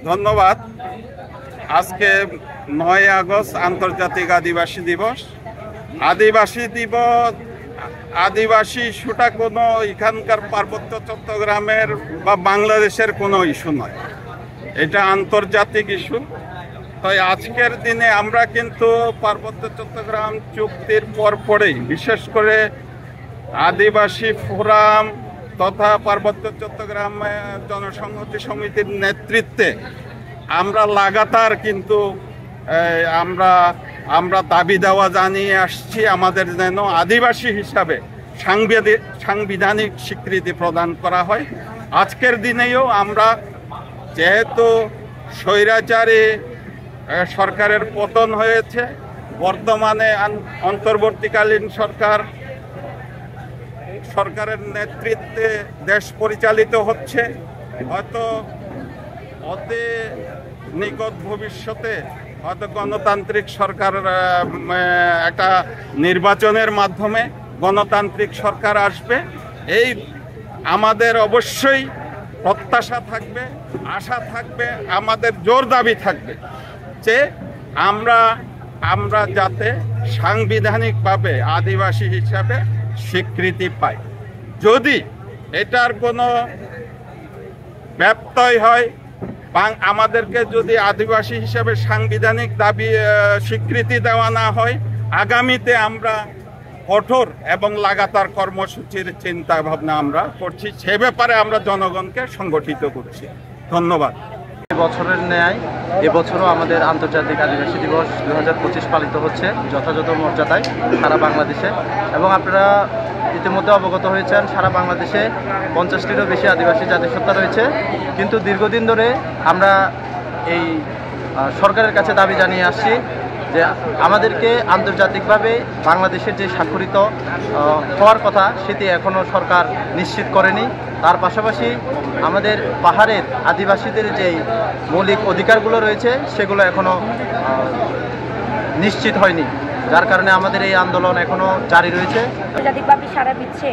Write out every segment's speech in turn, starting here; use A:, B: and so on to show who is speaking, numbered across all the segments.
A: ধন্যবাদ। আজকে ৯ আগস্ট আন্তর্জাতিক আদিবাসী দিবস। আদিবাসী ইস্যুটা কোনো এখানকার পার্বত্য চট্টগ্রামের বা বাংলাদেশের কোনো ইস্যু নয়, এটা আন্তর্জাতিক ইস্যু। তাই আজকের দিনে আমরা কিন্তু পার্বত্য চট্টগ্রাম চুক্তির পরেই বিশেষ করে আদিবাসী ফোরাম তথা পার্বত্য চট্টগ্রাম জনসংহতি সমিতির নেতৃত্বে আমরা লাগাতার কিন্তু আমরা দাবি দেওয়া জানিয়ে আসছি আমাদের যেন আদিবাসী হিসাবে সাংবিধানিক স্বীকৃতি প্রদান করা হয়। আজকের দিনেও আমরা যেহেতু স্বৈরাচারী সরকারের পতন হয়েছে, বর্তমানে অন্তর্বর্তীকালীন সরকারের নেতৃত্বে দেশ পরিচালিত হচ্ছে, হয়তো অতি নিকট ভবিষ্যতে হয়তো গণতান্ত্রিক সরকার একটা নির্বাচনের মাধ্যমে গণতান্ত্রিক সরকার আসবে। এই আমাদের অবশ্যই প্রত্যাশা থাকবে, আশা থাকবে, আমাদের জোর দাবি থাকবে যে আমরা যাতে সাংবিধানিকভাবে আদিবাসী হিসাবে স্বীকৃতি পাই। যদি এটার কোনো ব্যত্যয় হয়, আমাদেরকে যদি আদিবাসী হিসাবে সাংবিধানিক দাবি স্বীকৃতি দেওয়া না হয়, আগামীতে আমরা কঠোর এবং লাগাতার কর্মসূচির চিন্তা ভাবনা আমরা করছি। সে ব্যাপারে আমরা জনগণকে সংগঠিত করছি। ধন্যবাদ।
B: বছরের ন্যায় এবছরও আমাদের আন্তর্জাতিক আদিবাসী দিবস 2025 পালিত হচ্ছে যথাযথ মর্যাদায় সারা বাংলাদেশে। এবং আপনারা ইতিমধ্যে অবগত হয়েছেন সারা বাংলাদেশে 50টিরও বেশি আদিবাসী জাতিসত্তা রয়েছে। কিন্তু দীর্ঘদিন ধরে আমরা এই সরকারের কাছে দাবি জানিয়ে আসছি যে আমাদেরকে আন্তর্জাতিকভাবে বাংলাদেশের যে স্বাক্ষরিত হওয়ার কথা সেটি এখনও সরকার নিশ্চিত করেনি। তার পাশাপাশি আমাদের পাহাড়ের আদিবাসীদের যেই মৌলিক অধিকারগুলো রয়েছে সেগুলো এখনও নিশ্চিত হয়নি, যার কারণে আমাদের এই আন্দোলন এখনও জারি রয়েছে।
C: আন্তর্জাতিকভাবে সারা বিশ্বে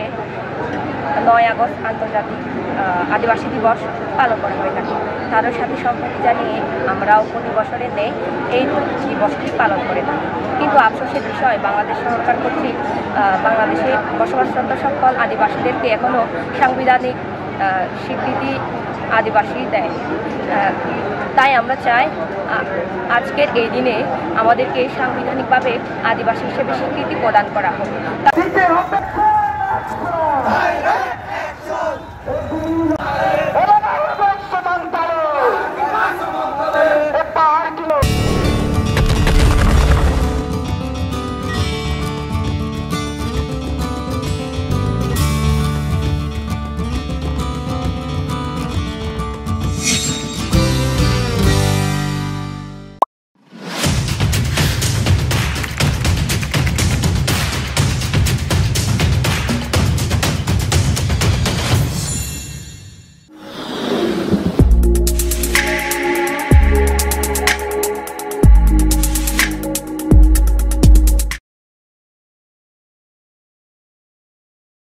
C: ৯ আগস্ট আন্তর্জাতিক আদিবাসী দিবস পালন করা হয়ে থাকে। তার সাথে সম্পর্ক জানিয়ে আমরাও প্রতি বছরের ন্যায় এই দিবসটি পালন করে থাকি। কিন্তু আফসোসের বিষয়, বাংলাদেশ সরকার কর্তৃক বাংলাদেশে বসবাসরত সকল আদিবাসীদেরকে এখনও সাংবিধানিক স্বীকৃতি আদিবাসী দেয়। তাই আমরা চাই আজকের এই দিনে আমাদেরকে সাংবিধানিকভাবে আদিবাসী হিসেবে স্বীকৃতি প্রদান করা হোক।